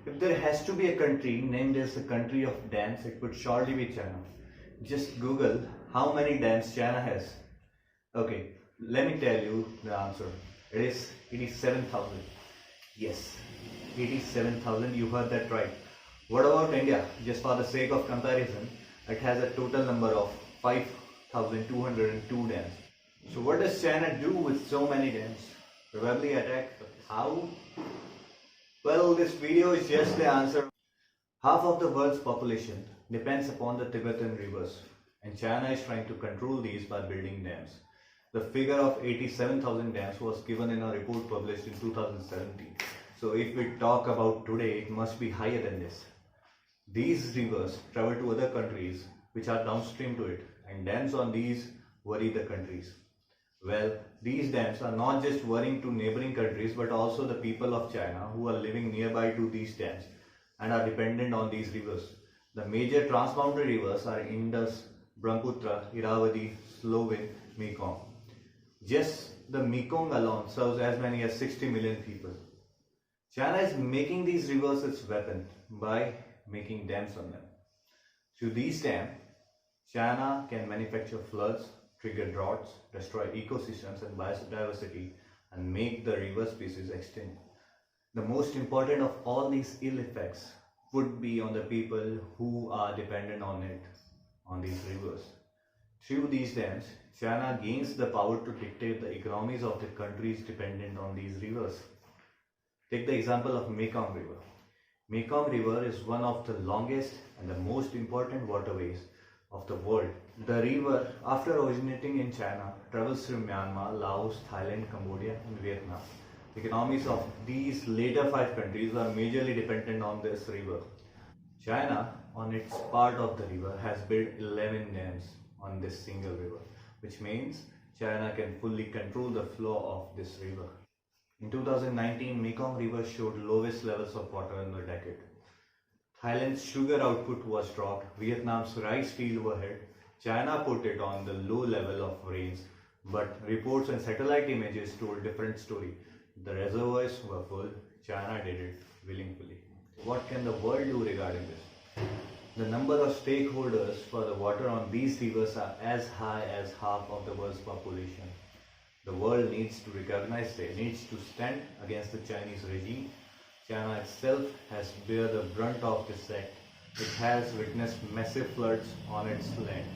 If there has to be a country named as a country of dams, it would surely be China. Just Google how many dams China has. Okay, let me tell you the answer. It is 87,000. Yes, 87,000. You heard that right. What about India? Just for the sake of comparison, it has a total number of 5,202 dams. So what does China do with so many dams? Probably attack. How? Well, this video is just the answer. Half of the world's population depends upon the Tibetan rivers, and China is trying to control these by building dams. The figure of 87,000 dams was given in a report published in 2017. So if we talk about today, it must be higher than this. These rivers travel to other countries which are downstream to it, and dams on these worry the countries. Well, these dams are not just worrying to neighboring countries but also the people of China who are living nearby to these dams and are dependent on these rivers. The major transboundary rivers are Indus, Brahmaputra, Irrawaddy, Slovene, Mekong. Just the Mekong alone serves as many as 60 million people. China is making these rivers its weapon by making dams on them. Through these dams, China can manufacture floods, trigger droughts, destroy ecosystems and biodiversity, and make the river species extinct. The most important of all these ill effects would be on the people who are dependent on it, on these rivers. Through these dams, China gains the power to dictate the economies of the countries dependent on these rivers. Take the example of Mekong River. Mekong River is one of the longest and the most important waterways of the world. The river, after originating in China, travels through Myanmar, Laos, Thailand, Cambodia and Vietnam. The economies of these later 5 countries are majorly dependent on this river. China, on its part of the river, has built 11 dams on this single river, which means China can fully control the flow of this river. In 2019, Mekong River showed lowest levels of water in the decade. Thailand's sugar output was dropped, Vietnam's rice field were hit, China put it on the low level of rains, but reports and satellite images told different story. The reservoirs were full, China did it willingly. What can the world do regarding this? The number of stakeholders for the water on these rivers are as high as half of the world's population. The world needs to recognize it, needs to stand against the Chinese regime. China itself has bear the brunt of this act. It has witnessed massive floods on its land.